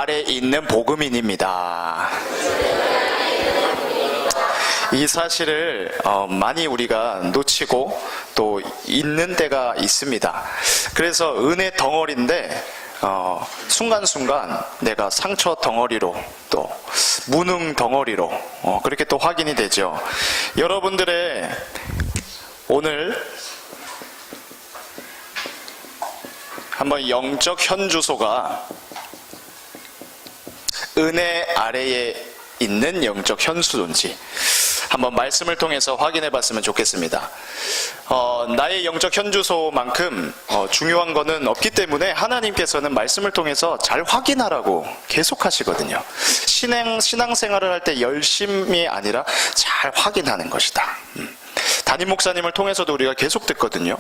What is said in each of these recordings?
아래에 있는 복음인입니다. 이 사실을 많이 우리가 놓치고 또 있는 때가 있습니다. 그래서 은혜 덩어리인데 순간순간 내가 상처 덩어리로 또 무능 덩어리로 그렇게 또 확인이 되죠. 여러분들의 오늘 한번 영적 현주소가 은혜 아래에 있는 영적 현수인지 한번 말씀을 통해서 확인해 봤으면 좋겠습니다. 나의 영적 현주소만큼 중요한 거는 없기 때문에 하나님께서는 말씀을 통해서 잘 확인하라고 계속 하시거든요. 신앙생활을 할 때 열심이 아니라 잘 확인하는 것이다. 담임 목사님을 통해서도 우리가 계속 듣거든요.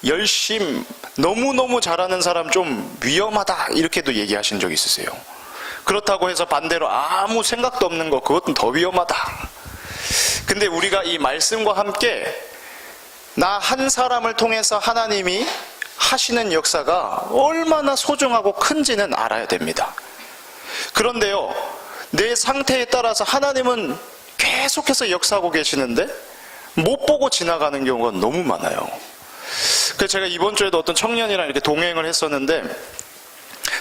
열심, 너무너무 잘하는 사람 좀 위험하다 이렇게도 얘기하신 적 있으세요. 그렇다고 해서 반대로 아무 생각도 없는 거 그것은 더 위험하다. 근데 우리가 이 말씀과 함께 나 한 사람을 통해서 하나님이 하시는 역사가 얼마나 소중하고 큰지는 알아야 됩니다. 그런데요, 내 상태에 따라서 하나님은 계속해서 역사하고 계시는데 못 보고 지나가는 경우가 너무 많아요. 그래서 제가 이번 주에도 어떤 청년이랑 이렇게 동행을 했었는데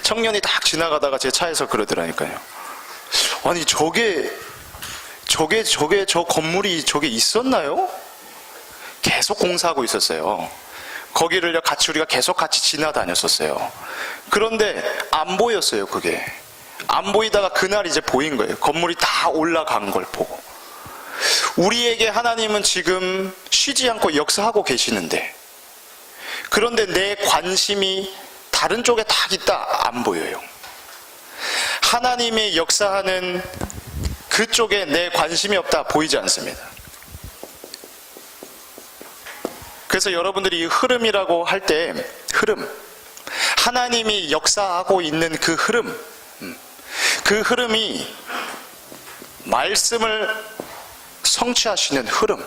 청년이 딱 지나가다가 제 차에서 그러더라니까요. 아니 저 건물이 저게 있었나요? 계속 공사하고 있었어요. 거기를 같이 우리가 계속 같이 지나다녔었어요. 그런데 안 보였어요. 그게 안 보이다가 그날 이제 보인 거예요. 건물이 다 올라간 걸 보고. 우리에게 하나님은 지금 쉬지 않고 역사하고 계시는데, 그런데 내 관심이 다른 쪽에 딱 있다 안 보여요. 하나님의 역사하는 그쪽에 내 관심이 없다 보이지 않습니다. 그래서 여러분들이 이 흐름이라고 할 때 흐름, 하나님이 역사하고 있는 그 흐름이 말씀을 성취하시는 흐름.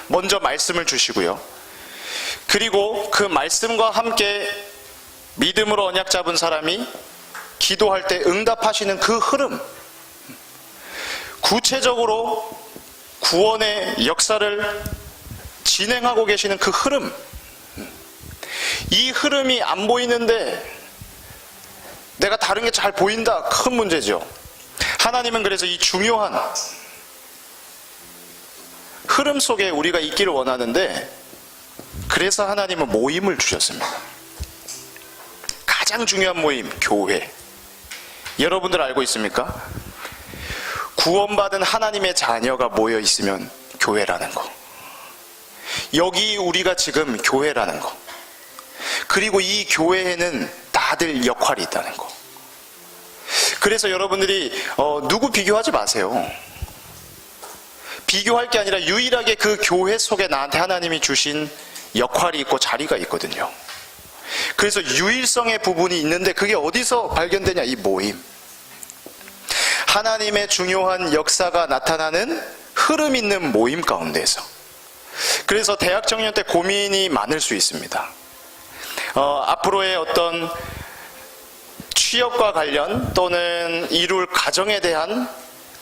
먼저 말씀을 주시고요. 그리고 그 말씀과 함께 믿음으로 언약 잡은 사람이 기도할 때 응답하시는 그 흐름. 구체적으로 구원의 역사를 진행하고 계시는 그 흐름. 이 흐름이 안 보이는데 내가 다른 게 잘 보인다. 큰 문제죠. 하나님은 그래서 이 중요한 흐름 속에 우리가 있기를 원하는데, 그래서 하나님은 모임을 주셨습니다. 가장 중요한 모임, 교회. 여러분들 알고 있습니까? 구원받은 하나님의 자녀가 모여 있으면 교회라는 거. 여기 우리가 지금 교회라는 거. 그리고 이 교회에는 다들 역할이 있다는 거. 그래서 여러분들이 누구 비교하지 마세요. 비교할 게 아니라 유일하게 그 교회 속에 나한테 하나님이 주신 역할이 있고 자리가 있거든요. 그래서 유일성의 부분이 있는데 그게 어디서 발견되냐? 이 모임. 하나님의 중요한 역사가 나타나는 흐름 있는 모임 가운데서. 그래서 대학 청년 때 고민이 많을 수 있습니다. 앞으로의 어떤 취업과 관련 또는 이룰 가정에 대한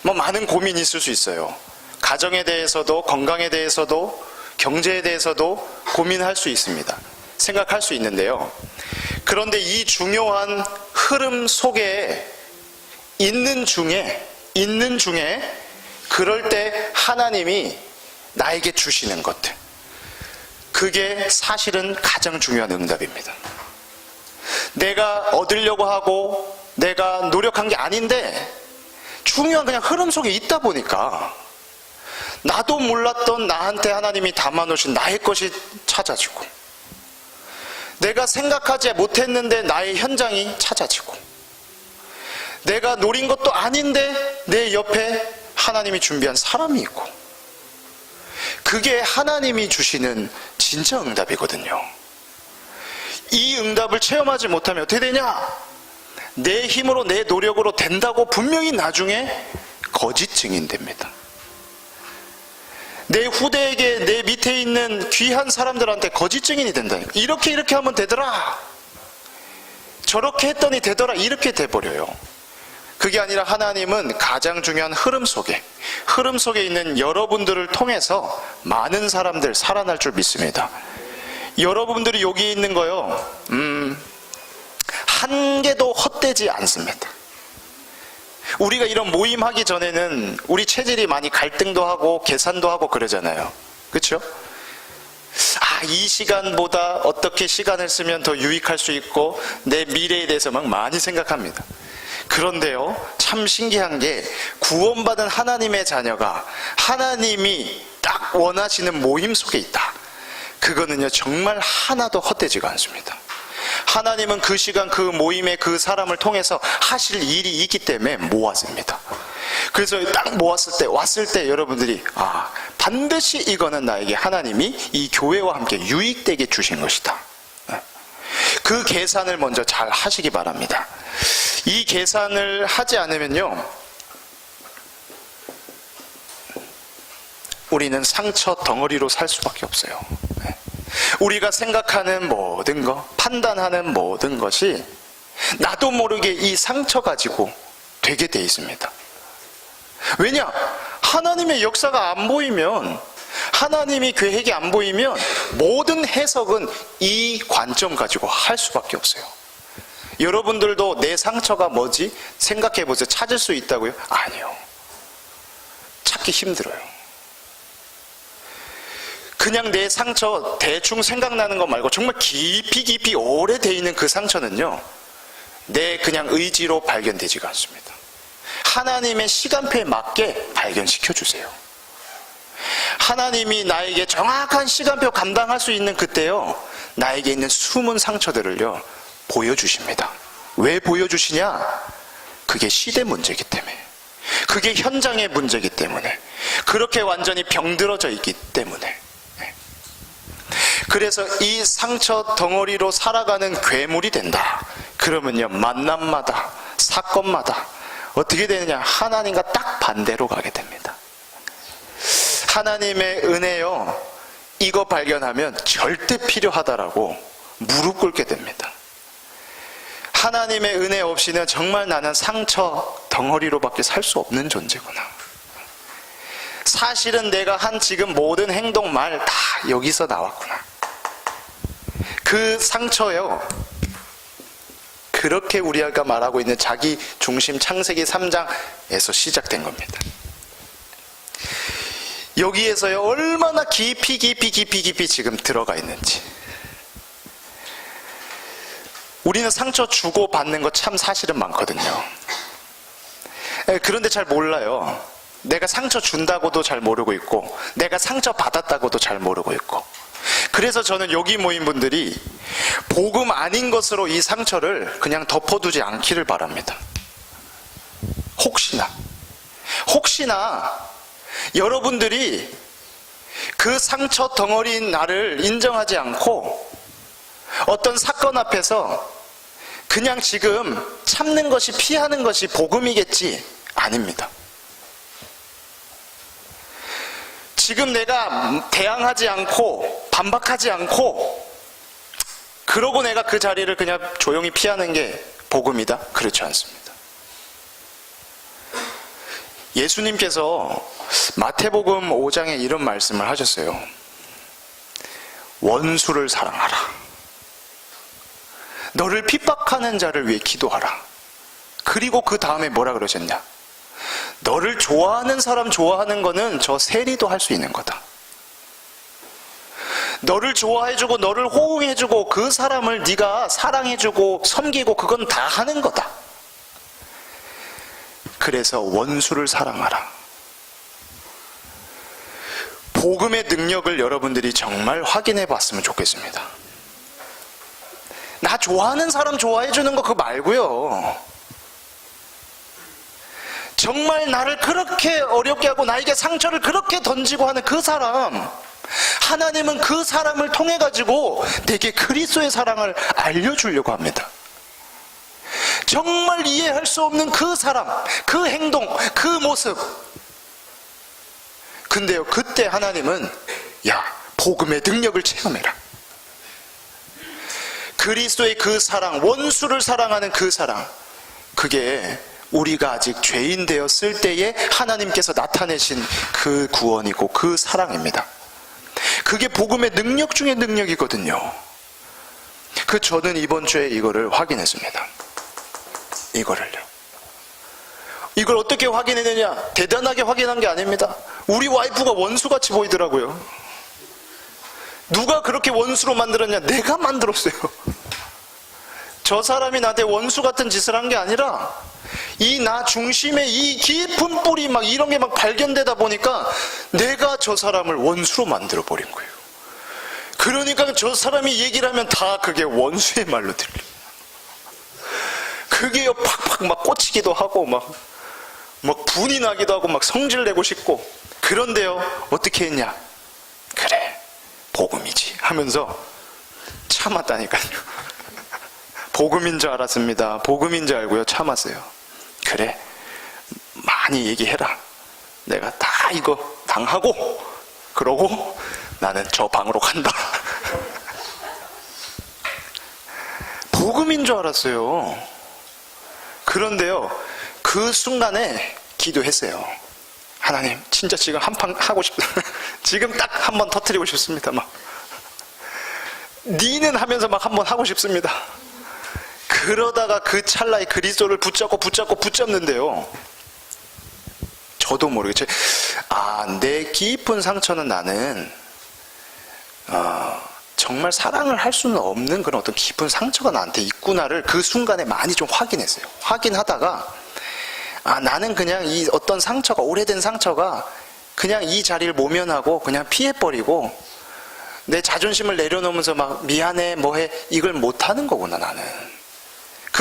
많은 고민이 있을 수 있어요. 가정에 대해서도 건강에 대해서도 경제에 대해서도 고민할 수 있습니다. 생각할 수 있는데요. 그런데 이 중요한 흐름 속에 있는 중에 그럴 때 하나님이 나에게 주시는 것들, 그게 사실은 가장 중요한 응답입니다. 내가 얻으려고 하고 내가 노력한 게 아닌데 중요한 그냥 흐름 속에 있다 보니까 나도 몰랐던 나한테 하나님이 담아놓으신 나의 것이 찾아지고, 내가 생각하지 못했는데 나의 현장이 찾아지고, 내가 노린 것도 아닌데 내 옆에 하나님이 준비한 사람이 있고, 그게 하나님이 주시는 진짜 응답이거든요. 이 응답을 체험하지 못하면 어떻게 되냐? 내 힘으로 내 노력으로 된다고 분명히 나중에 거짓 증인됩니다. 내 후대에게 내 밑에 있는 귀한 사람들한테 거짓 증인이 된다니까. 이렇게 하면 되더라, 저렇게 했더니 되더라, 이렇게 돼버려요. 그게 아니라 하나님은 가장 중요한 흐름 속에 있는 여러분들을 통해서 많은 사람들 살아날 줄 믿습니다. 여러분들이 여기 있는 거요, 한 개도 헛되지 않습니다. 우리가 이런 모임 하기 전에는 우리 체질이 많이 갈등도 하고 계산도 하고 그러잖아요. 그렇죠? 이 시간보다 어떻게 시간을 쓰면 더 유익할 수 있고 내 미래에 대해서 막 많이 생각합니다. 그런데요, 참 신기한 게 구원받은 하나님의 자녀가 하나님이 딱 원하시는 모임 속에 있다. 그거는요, 정말 하나도 헛되지가 않습니다. 하나님은 그 시간 그 모임에 그 사람을 통해서 하실 일이 있기 때문에 모았습니다. 그래서 딱 모았을 때, 왔을 때 여러분들이 반드시 이거는 나에게 하나님이 이 교회와 함께 유익되게 주신 것이다. 그 계산을 먼저 잘 하시기 바랍니다. 이 계산을 하지 않으면요, 우리는 상처 덩어리로 살 수밖에 없어요. 우리가 생각하는 모든 것, 판단하는 모든 것이 나도 모르게 이 상처 가지고 되게 돼 있습니다. 왜냐? 하나님의 역사가 안 보이면, 하나님이 계획이 안 보이면 모든 해석은 이 관점 가지고 할 수밖에 없어요. 여러분들도 내 상처가 뭐지? 생각해 보세요. 찾을 수 있다고요? 아니요. 찾기 힘들어요. 그냥 내 상처 대충 생각나는 거 말고 정말 깊이 오래돼 있는 그 상처는요, 내 그냥 의지로 발견되지가 않습니다. 하나님의 시간표에 맞게 발견시켜 주세요. 하나님이 나에게 정확한 시간표 감당할 수 있는 그때요, 나에게 있는 숨은 상처들을요 보여주십니다. 왜 보여주시냐? 그게 시대 문제이기 때문에, 그게 현장의 문제이기 때문에, 그렇게 완전히 병들어져 있기 때문에. 그래서 이 상처 덩어리로 살아가는 괴물이 된다. 그러면요, 만남마다 사건마다 어떻게 되느냐? 하나님과 딱 반대로 가게 됩니다. 하나님의 은혜요, 이거 발견하면 절대 필요하다라고 무릎 꿇게 됩니다. 하나님의 은혜 없이는 정말 나는 상처 덩어리로밖에 살 수 없는 존재구나. 사실은 내가 한 지금 모든 행동 말 다 여기서 나왔구나. 그 상처요, 그렇게 우리가 말하고 있는 자기 중심 창세기 3장에서 시작된 겁니다. 여기에서요, 얼마나 깊이 지금 들어가 있는지. 우리는 상처 주고 받는 거 참 사실은 많거든요. 그런데 잘 몰라요. 내가 상처 준다고도 잘 모르고 있고, 내가 상처 받았다고도 잘 모르고 있고. 그래서 저는 여기 모인 분들이 복음 아닌 것으로 이 상처를 그냥 덮어두지 않기를 바랍니다. 혹시나 여러분들이 그 상처 덩어리인 나를 인정하지 않고 어떤 사건 앞에서 그냥 지금 참는 것이, 피하는 것이 복음이겠지? 아닙니다. 지금 내가 대항하지 않고 반박하지 않고 그러고 내가 그 자리를 그냥 조용히 피하는 게 복음이다? 그렇지 않습니다. 예수님께서 마태복음 5장에 이런 말씀을 하셨어요. 원수를 사랑하라. 너를 핍박하는 자를 위해 기도하라. 그리고 그 다음에 뭐라 그러셨냐? 너를 좋아하는 사람 좋아하는 거는 저 세리도 할 수 있는 거다. 너를 좋아해주고 너를 호응해주고 그 사람을 네가 사랑해주고 섬기고 그건 다 하는 거다. 그래서 원수를 사랑하라. 복음의 능력을 여러분들이 정말 확인해 봤으면 좋겠습니다. 나 좋아하는 사람 좋아해주는 거 그거 말고요, 정말 나를 그렇게 어렵게 하고 나에게 상처를 그렇게 던지고 하는 그 사람, 하나님은 그 사람을 통해 가지고 내게 그리스도의 사랑을 알려주려고 합니다. 정말 이해할 수 없는 그 사람, 그 행동, 그 모습. 근데요, 그때 하나님은 야, 복음의 능력을 체험해라. 그리스도의 그 사랑, 원수를 사랑하는 그 사랑, 그게 우리가 아직 죄인 되었을 때에 하나님께서 나타내신 그 구원이고 그 사랑입니다. 그게 복음의 능력 중의 능력이거든요. 저는 이번 주에 이거를 확인했습니다. 이걸 어떻게 확인했느냐? 대단하게 확인한 게 아닙니다. 우리 와이프가 원수같이 보이더라고요. 누가 그렇게 원수로 만들었냐? 내가 만들었어요. 저 사람이 나한테 원수 같은 짓을 한 게 아니라 이 나 중심에 이 깊은 뿌리 막 이런 게 막 발견되다 보니까 내가 저 사람을 원수로 만들어 버린 거예요. 그러니까 저 사람이 얘기를 하면 다 그게 원수의 말로 들려요. 그게요 팍팍 막 꽂히기도 하고 막 분이 나기도 하고 막 성질내고 싶고. 그런데요 어떻게 했냐? 그래 복음이지 하면서 참았다니까요. 복음인 줄 알았습니다. 복음인 줄 알고요 참았어요. 그래 많이 얘기해라. 내가 다 이거 당하고 그러고 나는 저 방으로 간다. 복음인 줄 알았어요. 그런데요 그 순간에 기도했어요. 하나님 진짜 지금 한판 하고 싶다. 지금 딱 한번 터뜨리고 싶습니다. 막 니는 하면서 막 한번 하고 싶습니다. 그러다가 그 찰나에 그리스도를 붙잡는데요 저도 모르게 내 깊은 상처는 나는 정말 사랑을 할 수는 없는 그런 어떤 깊은 상처가 나한테 있구나를 그 순간에 많이 좀 확인했어요. 확인하다가 나는 그냥 이 어떤 상처가, 오래된 상처가 그냥 이 자리를 모면하고 그냥 피해버리고 내 자존심을 내려놓으면서 막 미안해 뭐해 이걸 못하는 거구나. 나는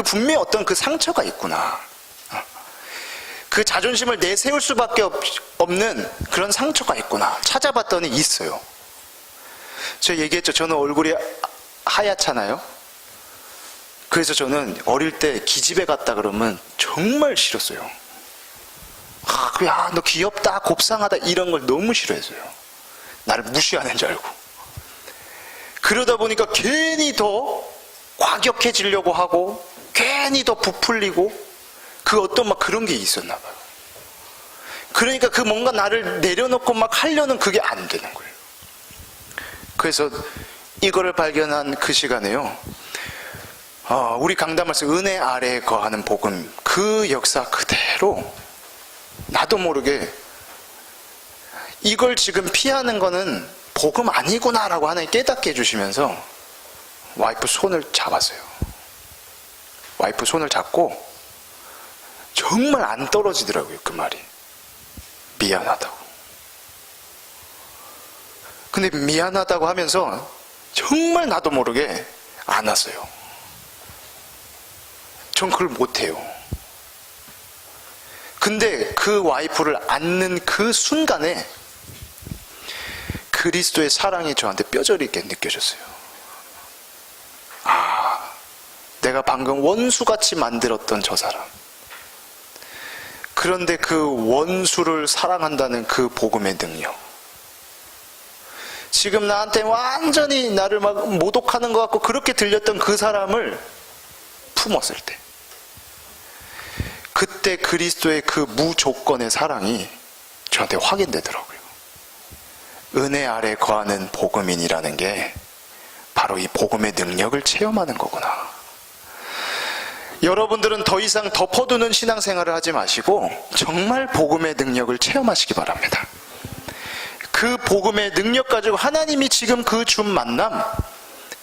분명히 어떤 그 상처가 있구나. 그 자존심을 내세울 수밖에 없는 그런 상처가 있구나. 찾아봤더니 있어요. 제가 얘기했죠. 저는 얼굴이 하얗잖아요. 그래서 저는 어릴 때 기집애 같다 그러면 정말 싫었어요. 야, 너 귀엽다, 곱상하다 이런 걸 너무 싫어했어요. 나를 무시하는 줄 알고. 그러다 보니까 괜히 더 과격해지려고 하고 괜히 더 부풀리고 그 어떤 막 그런 게 있었나 봐요. 그러니까 그 뭔가 나를 내려놓고 막 하려는 그게 안 되는 거예요. 그래서 이거를 발견한 그 시간에요. 우리 강단말씀 은혜 아래에 거하는 복음 그 역사 그대로 나도 모르게 이걸 지금 피하는 거는 복음 아니구나라고 하나님 깨닫게 해주시면서 와이프 손을 잡았어요. 와이프 손을 잡고 정말 안 떨어지더라고요. 그 말이 미안하다고. 근데 미안하다고 하면서 정말 나도 모르게 안았어요. 전 그걸 못해요. 근데 그 와이프를 안는 그 순간에 그리스도의 사랑이 저한테 뼈저리 있게 느껴졌어요. 내가 방금 원수같이 만들었던 저 사람. 그런데 그 원수를 사랑한다는 그 복음의 능력. 지금 나한테 완전히 나를 막 모독하는 것 같고 그렇게 들렸던 그 사람을 품었을 때 그때 그리스도의 그 무조건의 사랑이 저한테 확인되더라고요. 은혜 아래 거하는 복음인이라는 게 바로 이 복음의 능력을 체험하는 거구나. 여러분들은 더 이상 덮어두는 신앙생활을 하지 마시고 정말 복음의 능력을 체험하시기 바랍니다. 그 복음의 능력 가지고 하나님이 지금 그 준 만남,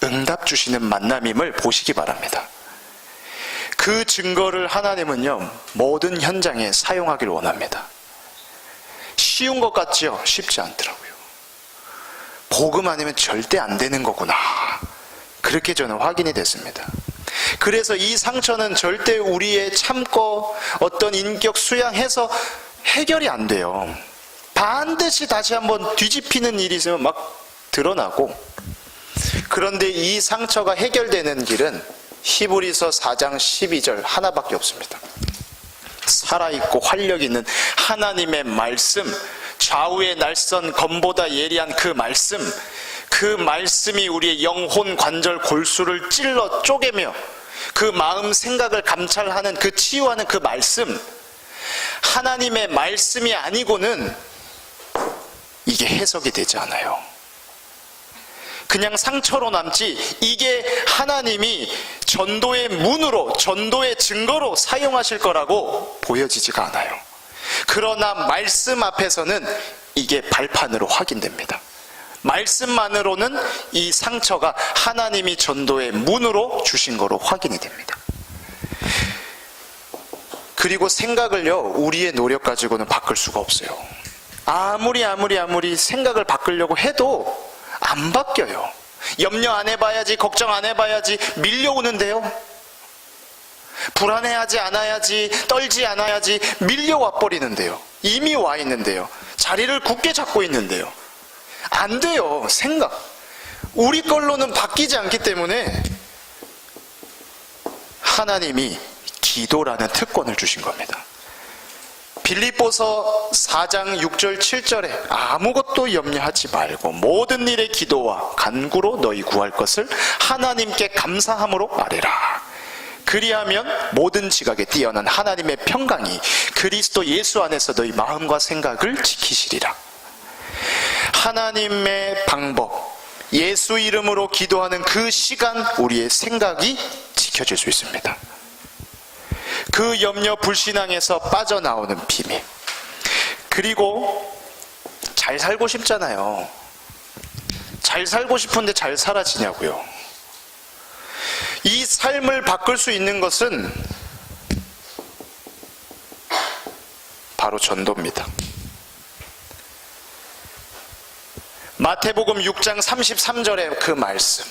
응답 주시는 만남임을 보시기 바랍니다. 그 증거를 하나님은요 모든 현장에 사용하길 원합니다. 쉬운 것 같지요? 쉽지 않더라고요. 복음 아니면 절대 안 되는 거구나. 그렇게 저는 확인이 됐습니다. 그래서 이 상처는 절대 우리의 참고 어떤 인격 수양해서 해결이 안 돼요. 반드시 다시 한번 뒤집히는 일이 있으면 막 드러나고, 그런데 이 상처가 해결되는 길은 히브리서 4장 12절 하나밖에 없습니다. 살아있고 활력 있는 하나님의 말씀, 좌우의 날선 검보다 예리한 그 말씀, 그 말씀이 우리의 영혼 관절 골수를 찔러 쪼개며 그 마음 생각을 감찰하는, 그 치유하는 그 말씀, 하나님의 말씀이 아니고는 이게 해석이 되지 않아요. 그냥 상처로 남지, 이게 하나님이 전도의 문으로, 전도의 증거로 사용하실 거라고 보여지지가 않아요. 그러나 말씀 앞에서는 이게 발판으로 확인됩니다. 말씀만으로는 이 상처가 하나님이 전도의 문으로 주신 거로 확인이 됩니다. 그리고 생각을요, 우리의 노력 가지고는 바꿀 수가 없어요. 아무리 생각을 바꾸려고 해도 안 바뀌어요. 염려 안 해봐야지, 걱정 안 해봐야지 밀려오는데요. 불안해하지 않아야지, 떨지 않아야지 밀려와 버리는데요. 이미 와 있는데요. 자리를 굳게 잡고 있는데요. 안 돼요. 생각. 우리 걸로는 바뀌지 않기 때문에 하나님이 기도라는 특권을 주신 겁니다. 빌립보서 4장 6절 7절에 아무것도 염려하지 말고 모든 일에 기도와 간구로 너희 구할 것을 하나님께 감사함으로 아뢰라. 그리하면 모든 지각에 뛰어난 하나님의 평강이 그리스도 예수 안에서 너희 마음과 생각을 지키시리라. 하나님의 방법, 예수 이름으로 기도하는 그 시간 우리의 생각이 지켜질 수 있습니다. 그 염려 불신앙에서 빠져나오는 비밀. 그리고 잘 살고 싶잖아요. 잘 살고 싶은데 잘 살아지냐고요. 이 삶을 바꿀 수 있는 것은 바로 전도입니다. 마태복음 6장 33절의 그 말씀.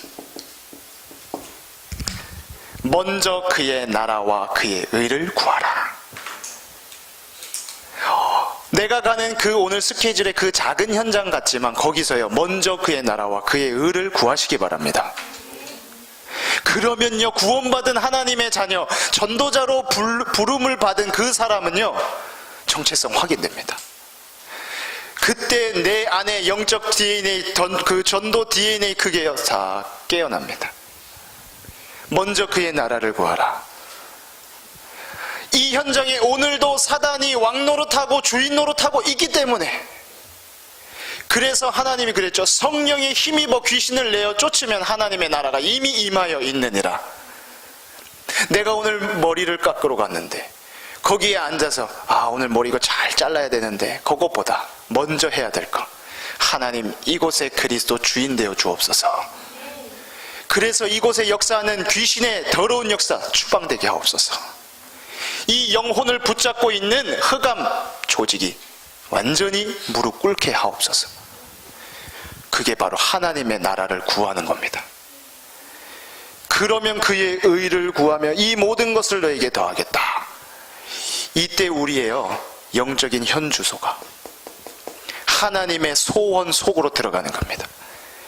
먼저 그의 나라와 그의 의를 구하라. 내가 가는 그 오늘 스케줄의 그 작은 현장 같지만 거기서요, 먼저 그의 나라와 그의 의를 구하시기 바랍니다. 그러면요, 구원받은 하나님의 자녀, 전도자로 부름을 받은 그 사람은요, 정체성 확인됩니다. 그때 내 안에 영적 DNA, 그 전도 DNA 그게요, 다 깨어납니다. 먼저 그의 나라를 구하라. 이 현장에 오늘도 사단이 왕 노릇하고 주인 노릇하고 있기 때문에, 그래서 하나님이 그랬죠. 성령에 힘입어 귀신을 내어 쫓으면 하나님의 나라가 이미 임하여 있느니라. 내가 오늘 머리를 깎으러 갔는데 거기에 앉아서 오늘 머리 이거 잘 잘라야 되는데 그것보다 먼저 해야 될 거, 하나님 이곳에 그리스도 주인 되어 주옵소서. 그래서 이곳에 역사하는 귀신의 더러운 역사 추방되게 하옵소서. 이 영혼을 붙잡고 있는 흑암 조직이 완전히 무릎 꿇게 하옵소서. 그게 바로 하나님의 나라를 구하는 겁니다. 그러면 그의 의를 구하며 이 모든 것을 너에게 더하겠다. 이때 우리의 영적인 현주소가 하나님의 소원 속으로 들어가는 겁니다.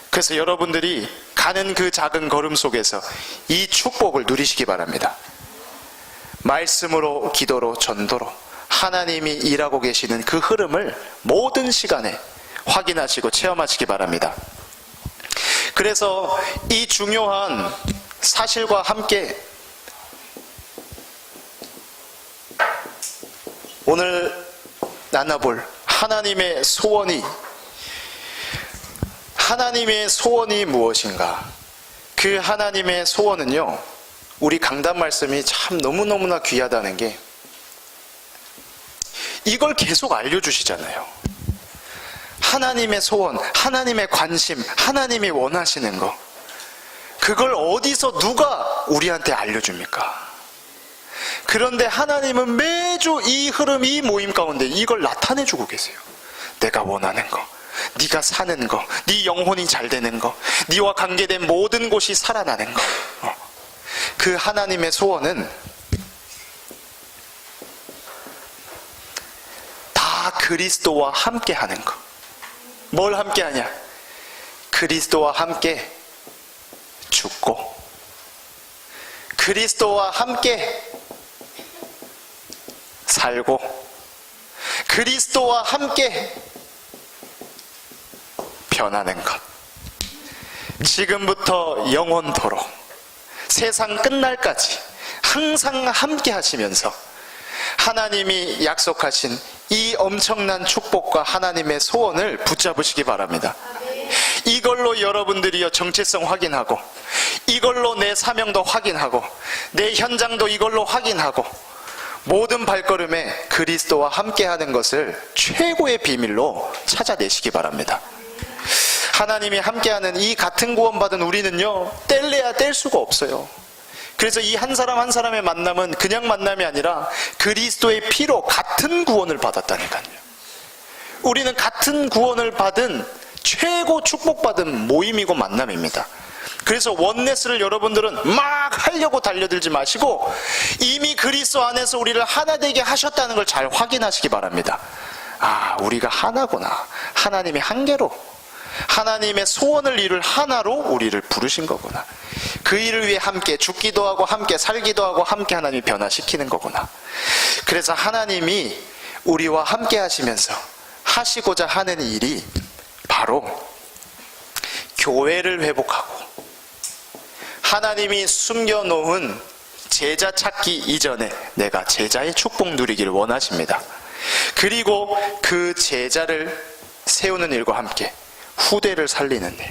그래서 여러분들이 가는 그 작은 걸음 속에서 이 축복을 누리시기 바랍니다. 말씀으로, 기도로, 전도로 하나님이 일하고 계시는 그 흐름을 모든 시간에 확인하시고 체험하시기 바랍니다. 그래서 이 중요한 사실과 함께 오늘 나눠볼 하나님의 소원이 무엇인가? 그 하나님의 소원은요, 우리 강단 말씀이 참 너무너무나 귀하다는 게 이걸 계속 알려주시잖아요. 하나님의 소원, 하나님의 관심, 하나님이 원하시는 거, 그걸 어디서 누가 우리한테 알려줍니까? 그런데 하나님은 매주 이 흐름, 이 모임 가운데 이걸 나타내주고 계세요. 내가 원하는 거, 네가 사는 거, 네 영혼이 잘 되는 거, 네와 관계된 모든 곳이 살아나는 거. 그 하나님의 소원은 다 그리스도와 함께 하는 거. 뭘 함께 하냐? 그리스도와 함께 죽고, 그리스도와 함께 살고, 그리스도와 함께 변하는 것. 지금부터 영원토록 세상 끝날까지 항상 함께 하시면서 하나님이 약속하신 이 엄청난 축복과 하나님의 소원을 붙잡으시기 바랍니다. 이걸로 여러분들이요 정체성 확인하고, 이걸로 내 사명도 확인하고, 내 현장도 이걸로 확인하고, 모든 발걸음에 그리스도와 함께하는 것을 최고의 비밀로 찾아내시기 바랍니다. 하나님이 함께하는 이 같은 구원받은 우리는요 뗄래야 뗄 수가 없어요. 그래서 이 한 사람 한 사람의 만남은 그냥 만남이 아니라 그리스도의 피로 같은 구원을 받았다니까요. 우리는 같은 구원을 받은 최고 축복받은 모임이고 만남입니다. 그래서 원네스를 여러분들은 막 하려고 달려들지 마시고 이미 그리스도 안에서 우리를 하나 되게 하셨다는 걸 잘 확인하시기 바랍니다. 아, 우리가 하나구나. 하나님이 한 개로, 하나님의 소원을 이룰 하나로 우리를 부르신 거구나. 그 일을 위해 함께 죽기도 하고 함께 살기도 하고 함께 하나님이 변화시키는 거구나. 그래서 하나님이 우리와 함께 하시면서 하시고자 하는 일이 바로 교회를 회복하고 하나님이 숨겨놓은 제자 찾기 이전에 내가 제자의 축복 누리기를 원하십니다. 그리고 그 제자를 세우는 일과 함께 후대를 살리는 일,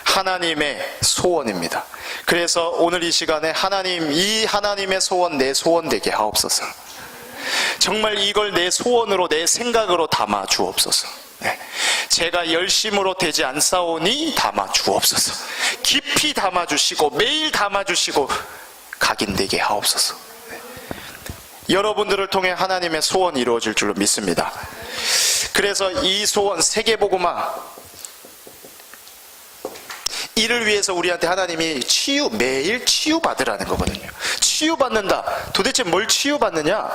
하나님의 소원입니다. 그래서 오늘 이 시간에 하나님, 이 하나님의 소원 내 소원 되게 하옵소서. 정말 이걸 내 소원으로 내 생각으로 담아 주옵소서. 제가 열심으로 되지 않사오니 담아 주옵소서. 깊이 담아 주시고 매일 담아 주시고 각인되게 하옵소서. 여러분들을 통해 하나님의 소원이 이루어질 줄로 믿습니다. 그래서 이 소원 세계복음화, 이를 위해서 우리한테 하나님이 매일 치유받으라는 거거든요. 치유받는다. 도대체 뭘 치유받느냐?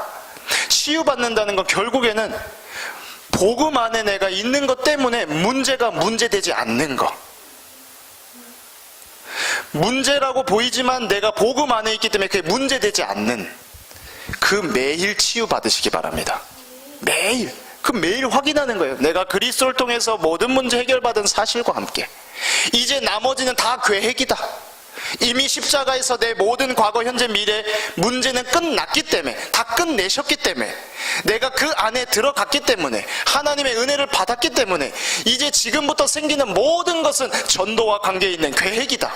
치유받는다는 건 결국에는 복음 안에 내가 있는 것 때문에 문제가 문제되지 않는 것. 문제라고 보이지만 내가 복음 안에 있기 때문에 그게 문제되지 않는 그 매일 치유받으시기 바랍니다. 매일. 그 매일 확인하는 거예요. 내가 그리스도를 통해서 모든 문제 해결받은 사실과 함께 이제 나머지는 다 계획이다. 이미 십자가에서 내 모든 과거, 현재, 미래 문제는 끝났기 때문에, 다 끝내셨기 때문에, 내가 그 안에 들어갔기 때문에, 하나님의 은혜를 받았기 때문에 이제 지금부터 생기는 모든 것은 전도와 관계 있는 계획이다.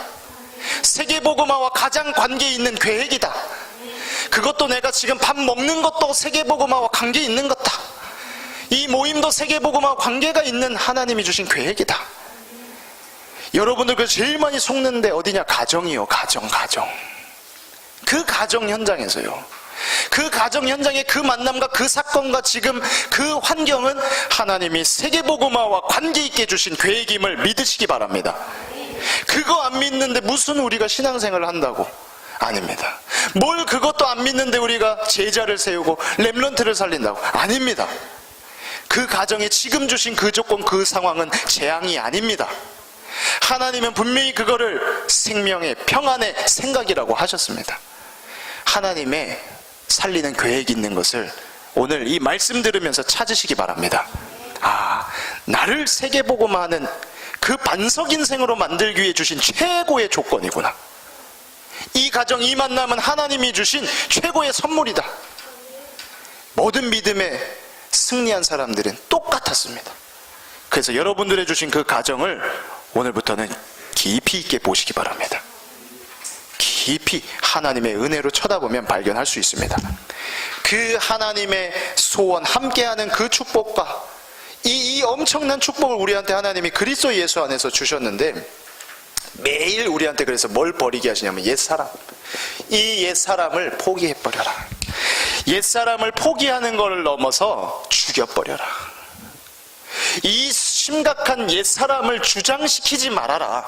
세계복음화와 가장 관계 있는 계획이다. 그것도 내가 지금 밥 먹는 것도 세계복음화와 관계 있는 것다. 이 모임도 세계복음화와 관계가 있는 하나님이 주신 계획이다. 여러분들 그 제일 많이 속는데 어디냐? 가정이요. 가정. 그 가정 현장에서요. 그 가정 현장의 그 만남과 그 사건과 지금 그 환경은 하나님이 세계복음화와 관계 있게 주신 계획임을 믿으시기 바랍니다. 그거 안 믿는데 무슨 우리가 신앙생활을 한다고? 아닙니다. 뭘 그것도 안 믿는데 우리가 제자를 세우고 렘넌트를 살린다고? 아닙니다. 그 가정에 지금 주신 그 조건, 그 상황은 재앙이 아닙니다. 하나님은 분명히 그거를 생명의 평안의 생각이라고 하셨습니다. 하나님의 살리는 계획이 있는 것을 오늘 이 말씀 들으면서 찾으시기 바랍니다. 아, 나를 세계복음화하는 그 반석 인생으로 만들기 위해 주신 최고의 조건이구나. 이 가정, 이 만남은 하나님이 주신 최고의 선물이다. 모든 믿음에 승리한 사람들은 똑같았습니다. 그래서 여러분들의 주신 그 가정을 오늘부터는 깊이 있게 보시기 바랍니다. 깊이 하나님의 은혜로 쳐다보면 발견할 수 있습니다. 그 하나님의 소원, 함께하는 그 축복과 이 엄청난 축복을 우리한테 하나님이 그리스도 예수 안에서 주셨는데, 매일 우리한테 그래서 뭘 버리게 하시냐면 옛사람. 이 옛사람을 포기해버려라. 옛사람을 포기하는 걸 넘어서 죽여버려라. 이 심각한 옛사람을 주장시키지 말아라.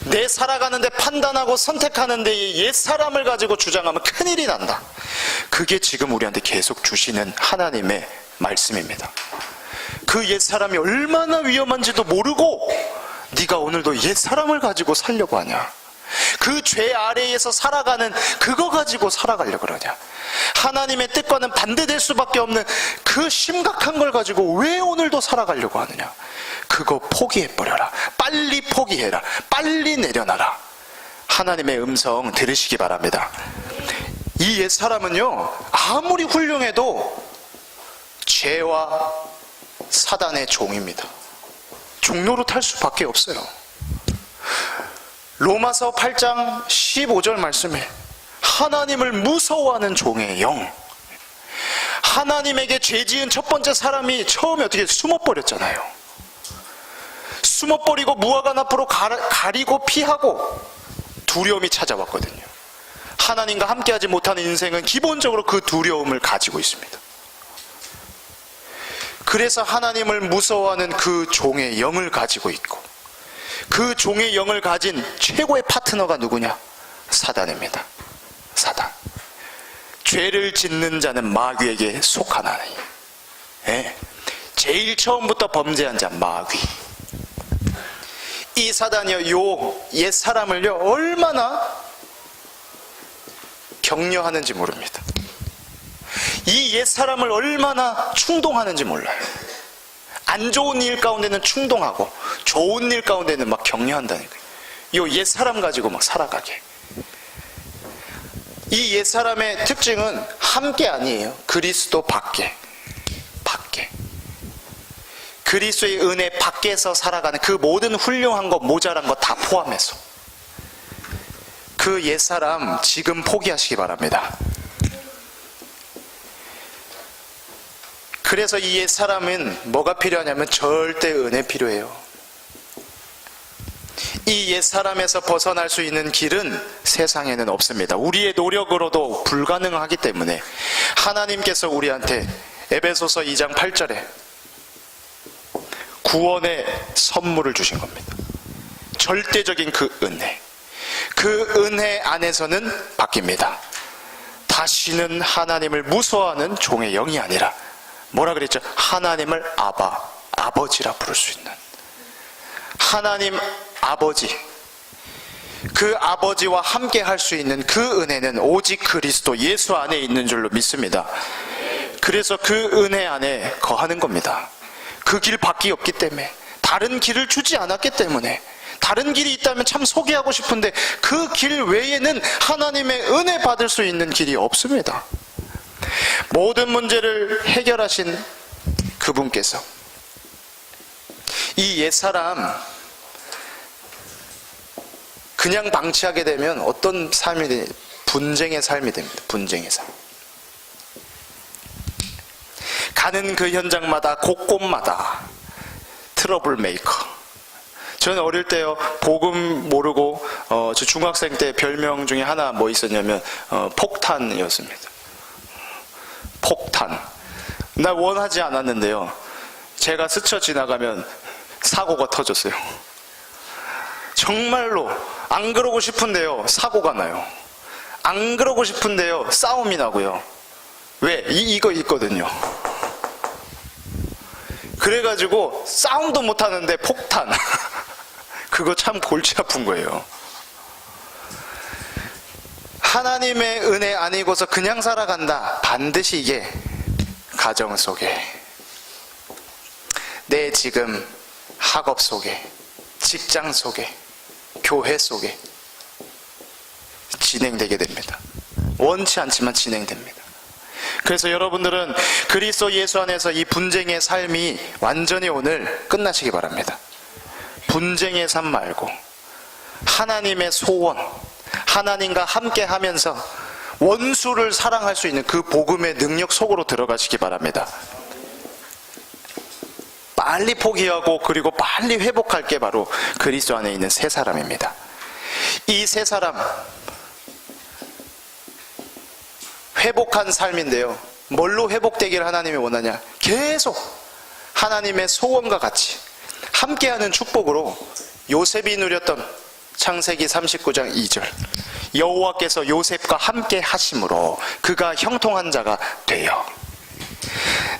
내 살아가는데 판단하고 선택하는데 이 옛사람을 가지고 주장하면 큰일이 난다. 그게 지금 우리한테 계속 주시는 하나님의 말씀입니다. 그 옛사람이 얼마나 위험한지도 모르고 네가 오늘도 옛사람을 가지고 살려고 하냐? 그 죄 아래에서 살아가는 그거 가지고 살아가려고 그러냐? 하나님의 뜻과는 반대될 수밖에 없는 그 심각한 걸 가지고 왜 오늘도 살아가려고 하느냐? 그거 포기해버려라. 빨리 포기해라. 빨리 내려놔라. 하나님의 음성 들으시기 바랍니다. 이 옛사람은요, 아무리 훌륭해도 죄와 사단의 종입니다. 종로로 탈 수밖에 없어요. 로마서 8장 15절 말씀에 하나님을 무서워하는 종의 영, 하나님에게 죄 지은 첫 번째 사람이 처음에 어떻게 숨어버렸잖아요. 숨어버리고 무화관 앞으로 가리고 피하고 두려움이 찾아왔거든요. 하나님과 함께하지 못하는 인생은 기본적으로 그 두려움을 가지고 있습니다. 그래서 하나님을 무서워하는 그 종의 영을 가지고 있고, 그 종의 영을 가진 최고의 파트너가 누구냐? 사단입니다. 사단. 죄를 짓는 자는 마귀에게 속하나니. 예. 제일 처음부터 범죄한 자 마귀. 이 사단이요, 요 옛 사람을요 얼마나 격려하는지 모릅니다. 이 옛 사람을 얼마나 충동하는지 몰라요. 안 좋은 일 가운데는 충동하고 좋은 일 가운데는 막 격려한다니까요. 이 옛 사람 가지고 막 살아가게. 이 옛 사람의 특징은 함께 아니에요. 그리스도 밖에. 그리스도의 은혜 밖에서 살아가는 그 모든 훌륭한 것, 모자란 것 다 포함해서. 그 옛 사람 지금 포기하시기 바랍니다. 그래서 이 옛 사람은 뭐가 필요하냐면 절대 은혜 필요해요. 이 옛 사람에서 벗어날 수 있는 길은 세상에는 없습니다. 우리의 노력으로도 불가능하기 때문에 하나님께서 우리한테 에베소서 2장 8절에 구원의 선물을 주신 겁니다. 절대적인 그 은혜. 그 은혜 안에서는 바뀝니다. 다시는 하나님을 무서워하는 종의 영이 아니라 뭐라 그랬죠? 하나님을 아버지라 부를 수 있는 하나님 아버지, 그 아버지와 함께 할 수 있는 그 은혜는 오직 그리스도 예수 안에 있는 줄로 믿습니다. 그래서 그 은혜 안에 거하는 겁니다. 그 길 밖이 없기 때문에, 다른 길을 주지 않았기 때문에. 다른 길이 있다면 참 소개하고 싶은데 그 길 외에는 하나님의 은혜 받을 수 있는 길이 없습니다. 모든 문제를 해결하신 그분께서 이 옛사람 그냥 방치하게 되면 어떤 삶이 됩니까? 분쟁의 삶이 됩니다. 분쟁의 삶. 가는 그 현장마다 곳곳마다 트러블 메이커. 저는 어릴 때요, 복음 모르고 저 중학생 때 별명 중에 하나 뭐 있었냐면 폭탄이었습니다. 폭탄. 나 원하지 않았는데요, 제가 스쳐 지나가면 사고가 터졌어요. 정말로 안 그러고 싶은데요, 사고가 나요. 안 그러고 싶은데요, 싸움이 나고요. 왜? 이거 있거든요. 그래가지고 싸움도 못하는데 폭탄. 그거 참 골치 아픈 거예요. 하나님의 은혜 아니고서 그냥 살아간다. 반드시 이게 가정 속에, 내 지금 학업 속에, 직장 속에, 교회 속에 진행되게 됩니다. 원치 않지만 진행됩니다. 그래서 여러분들은 그리스도 예수 안에서 이 분쟁의 삶이 완전히 오늘 끝나시기 바랍니다. 분쟁의 삶 말고 하나님의 소원, 하나님과 함께 하면서 원수를 사랑할 수 있는 그 복음의 능력 속으로 들어가시기 바랍니다. 빨리 포기하고 그리고 빨리 회복할 게 바로 그리스도 안에 있는 새 사람입니다. 이 새 사람, 회복한 삶인데요, 뭘로 회복되기를 하나님이 원하냐? 계속 하나님의 소원과 같이 함께하는 축복으로 요셉이 누렸던 창세기 39장 2절, 여호와께서 요셉과 함께 하심으로 그가 형통한 자가 되어.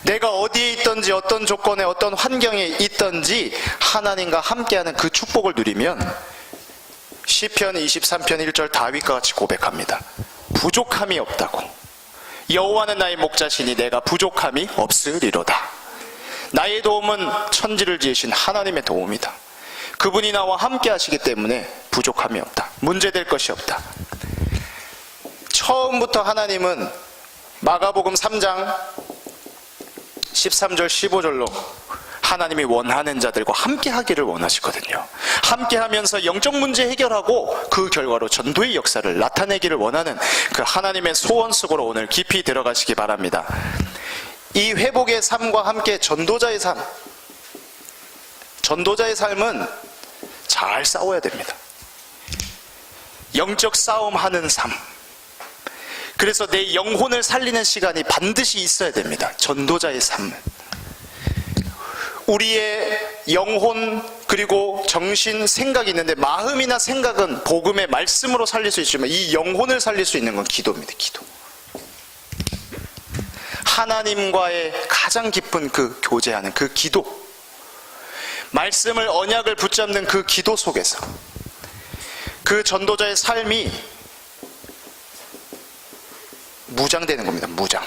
내가 어디에 있든지 어떤 조건에 어떤 환경에 있든지 하나님과 함께하는 그 축복을 누리면 시편 23편 1절 다윗과 같이 고백합니다. 부족함이 없다고. 여호와는 나의 목자시니 내가 부족함이 없으리로다. 나의 도움은 천지를 지으신 하나님의 도움이다. 그분이 나와 함께 하시기 때문에 부족함이 없다. 문제될 것이 없다. 처음부터 하나님은 마가복음 3장 13절 15절로 하나님이 원하는 자들과 함께 하기를 원하시거든요. 함께 하면서 영적 문제 해결하고 그 결과로 전도의 역사를 나타내기를 원하는 그 하나님의 소원 속으로 오늘 깊이 들어가시기 바랍니다. 이 회복의 삶과 함께 전도자의 삶, 전도자의 삶은 잘 싸워야 됩니다. 영적 싸움하는 삶. 그래서 내 영혼을 살리는 시간이 반드시 있어야 됩니다. 전도자의 삶은. 우리의 영혼 그리고 정신, 생각이 있는데 마음이나 생각은 복음의 말씀으로 살릴 수 있지만 이 영혼을 살릴 수 있는 건 기도입니다. 기도. 하나님과의 가장 깊은 그 교제하는 그 기도, 말씀을 언약을 붙잡는 그 기도 속에서 그 전도자의 삶이 무장되는 겁니다. 무장.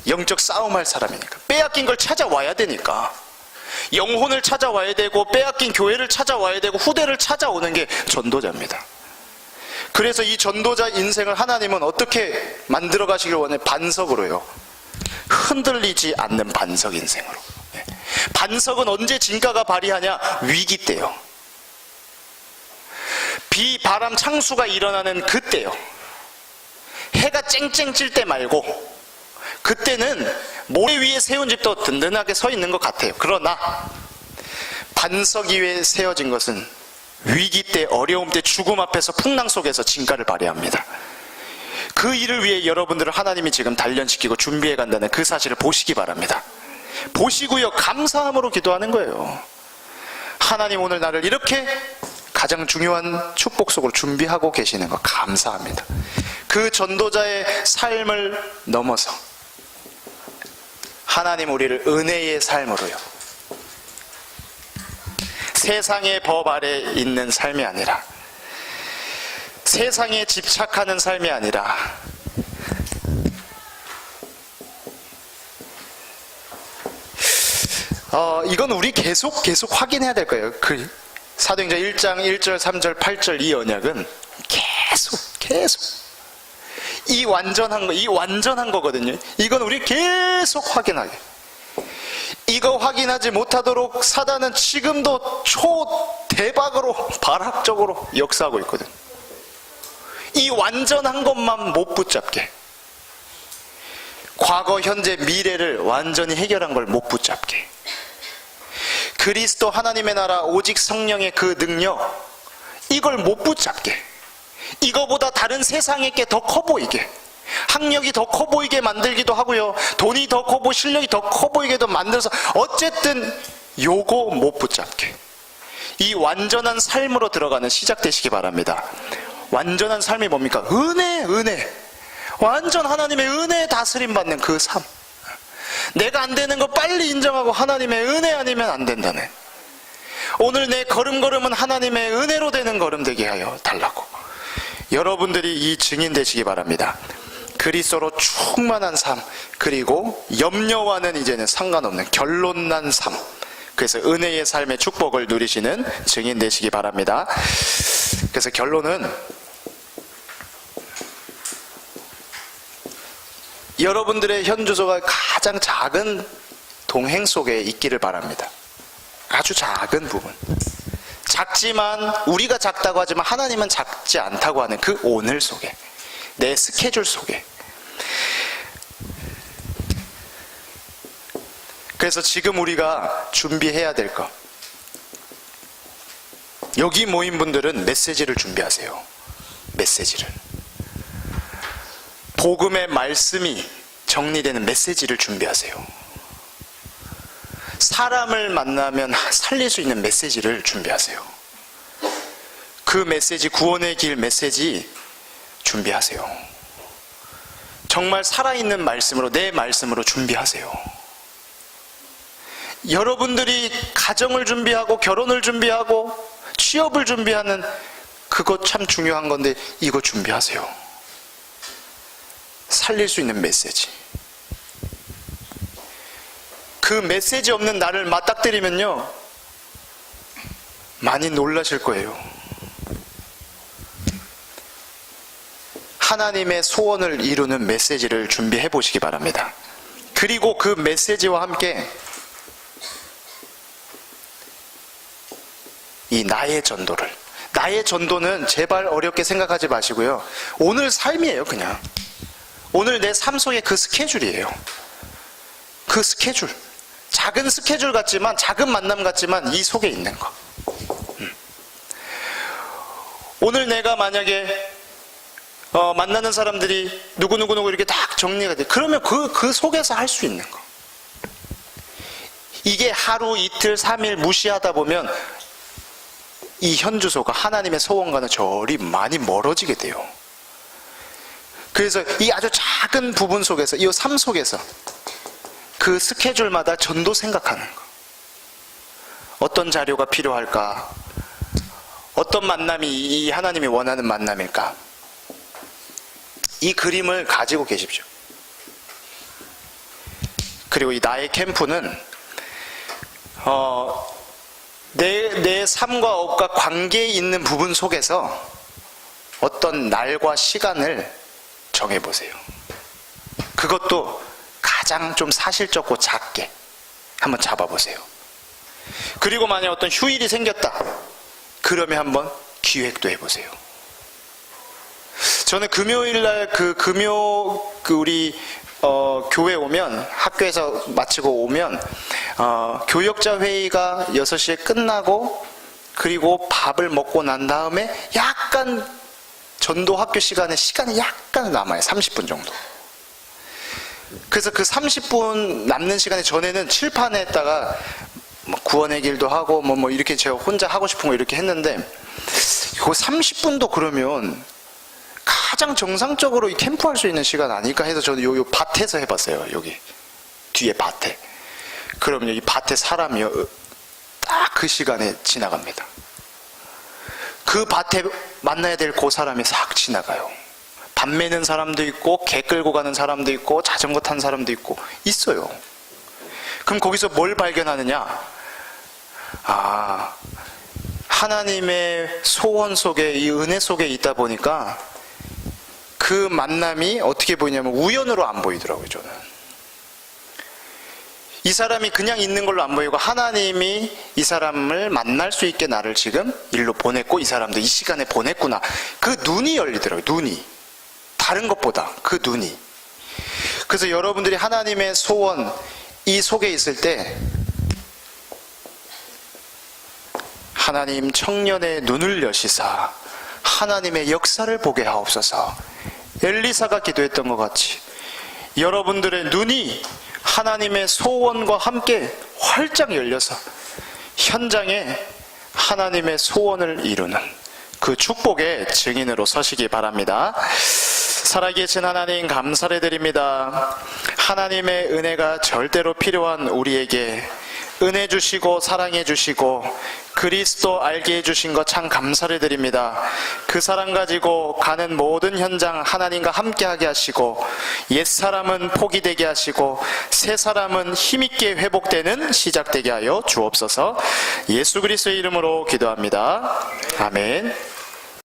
영적 싸움할 사람이니까. 빼앗긴 걸 찾아와야 되니까. 영혼을 찾아와야 되고 빼앗긴 교회를 찾아와야 되고 후대를 찾아오는 게 전도자입니다. 그래서 이 전도자 인생을 하나님은 어떻게 만들어 가시길 원해? 반석으로요. 흔들리지 않는 반석 인생으로. 반석은 언제 진가가 발휘하냐? 위기 때요. 비, 바람, 창수가 일어나는 그때요. 해가 쨍쨍 찔 때 말고 그때는 모래 위에 세운 집도 든든하게 서 있는 것 같아요. 그러나 반석 위에 세워진 것은 위기 때, 어려움 때, 죽음 앞에서 풍랑 속에서 진가를 발휘합니다. 그 일을 위해 여러분들을 하나님이 지금 단련시키고 준비해 간다는 그 사실을 보시기 바랍니다. 보시고요, 감사함으로 기도하는 거예요. 하나님 오늘 나를 이렇게 가장 중요한 축복 속으로 준비하고 계시는 거 감사합니다. 그 전도자의 삶을 넘어서 하나님 우리를 은혜의 삶으로요, 세상의 법 아래 있는 삶이 아니라, 세상에 집착하는 삶이 아니라 이건 우리 계속 확인해야 될 거예요. 그 사도행전 1장 1절 3절 8절 이 언약은 계속 이 완전한 거거든요. 이건 우리 계속 확인하게. 이거 확인하지 못하도록 사단은 지금도 초대박으로 발악적으로 역사하고 있거든. 이 완전한 것만 못 붙잡게, 과거, 현재, 미래를 완전히 해결한 걸 못 붙잡게, 그리스도 하나님의 나라 오직 성령의 그 능력, 이걸 못 붙잡게, 이거보다 다른 세상의 게 더 커 보이게, 학력이 더 커 보이게 만들기도 하고요, 돈이 더 커 보이고 실력이 더 커 보이게도 만들어서 어쨌든 요거 못 붙잡게, 이 완전한 삶으로 들어가는 시작되시기 바랍니다. 완전한 삶이 뭡니까? 은혜. 완전 하나님의 은혜에 다스림 받는 그 삶. 내가 안 되는 거 빨리 인정하고 하나님의 은혜 아니면 안 된다네. 오늘 내 걸음걸음은 하나님의 은혜로 되는 걸음 되게 하여 달라고. 여러분들이 이 증인 되시기 바랍니다. 그리스도로 충만한 삶, 그리고 염려와는 이제는 상관없는 결론난 삶, 그래서 은혜의 삶의 축복을 누리시는 증인 되시기 바랍니다. 그래서 결론은 여러분들의 현주소가 가장 작은 동행 속에 있기를 바랍니다. 아주 작은 부분. 작지만, 우리가 작다고 하지만 하나님은 작지 않다고 하는 그 오늘 속에, 내 스케줄 속에. 그래서 지금 우리가 준비해야 될 것, 여기 모인 분들은 메시지를 준비하세요. 메시지를. 복음의 말씀이 정리되는 메시지를 준비하세요. 사람을 만나면 살릴 수 있는 메시지를 준비하세요. 그 메시지, 구원의 길 메시지 준비하세요. 정말 살아있는 말씀으로, 내 말씀으로 준비하세요. 여러분들이 가정을 준비하고 결혼을 준비하고 취업을 준비하는 그거 참 중요한 건데 이거 준비하세요. 살릴 수 있는 메시지. 그 메시지 없는 나를 맞닥뜨리면요, 많이 놀라실 거예요. 하나님의 소원을 이루는 메시지를 준비해 보시기 바랍니다. 그리고 그 메시지와 함께 이 나의 전도는 제발 어렵게 생각하지 마시고요. 오늘 삶이에요. 그냥 오늘 내 삶 속의 그 스케줄이에요. 그 스케줄, 작은 스케줄 같지만, 작은 만남 같지만 이 속에 있는 거. 오늘 내가 만약에 만나는 사람들이 누구 이렇게 딱 정리가 돼. 그러면 그 속에서 할 수 있는 거. 이게 하루, 이틀, 3일 무시하다 보면 이 현주소가 하나님의 소원과는 저리 많이 멀어지게 돼요. 그래서 이 아주 작은 부분 속에서, 이 삶 속에서 그 스케줄마다 전도 생각하는 거. 어떤 자료가 필요할까? 어떤 만남이 이 하나님이 원하는 만남일까? 이 그림을 가지고 계십시오. 그리고 이 나의 캠프는 내 삶과 업과 관계에 있는 부분 속에서 어떤 날과 시간을 정해보세요. 그것도 가장 좀 사실적고 작게 한번 잡아보세요. 그리고 만약 어떤 휴일이 생겼다, 그러면 한번 기획도 해보세요. 저는 금요일날 우리 교회 오면, 학교에서 마치고 오면 교역자 회의가 6시에 끝나고, 그리고 밥을 먹고 난 다음에 약간 전도 학교 시간이 약간 남아요. 30분 정도. 그래서 그 30분 남는 시간에 전에는 칠판에다가 구원의 길도 하고 이렇게 제가 혼자 하고 싶은 거 이렇게 했는데, 그 30분도 그러면 가장 정상적으로 이 캠프할 수 있는 시간 아닐까 해서 저는 요 밭에서 해봤어요. 여기 뒤에 밭에. 그러면 이 밭에 사람이 딱 그 시간에 지나갑니다. 그 밭에 만나야 될 그 사람이 싹 지나가요. 밥 매는 사람도 있고, 개 끌고 가는 사람도 있고, 자전거 탄 사람도 있고 있어요. 그럼 거기서 뭘 발견하느냐? 하나님의 소원 속에, 이 은혜 속에 있다 보니까 그 만남이 어떻게 보이냐면 우연으로 안 보이더라고요. 저는 이 사람이 그냥 있는 걸로 안 보이고, 하나님이 이 사람을 만날 수 있게 나를 지금 일로 보냈고, 이 사람도 이 시간에 보냈구나. 그 눈이 열리더라고요. 눈이. 다른 것보다 그 눈이. 그래서 여러분들이 하나님의 소원 이 속에 있을 때, 하나님 청년의 눈을 여시사 하나님의 역사를 보게 하옵소서. 엘리사가 기도했던 것 같이 여러분들의 눈이 하나님의 소원과 함께 활짝 열려서 현장에 하나님의 소원을 이루는 그 축복의 증인으로 서시기 바랍니다. 살아계신 하나님, 감사를 드립니다. 하나님의 은혜가 절대로 필요한 우리에게 은혜 주시고 사랑해 주시고 그리스도 알게 해주신 것 참 감사를 드립니다. 그 사랑 가지고 가는 모든 현장 하나님과 함께하게 하시고, 옛사람은 포기되게 하시고 새 사람은 힘있게 회복되는 시작되게 하여 주옵소서. 예수 그리스도의 이름으로 기도합니다. 아멘.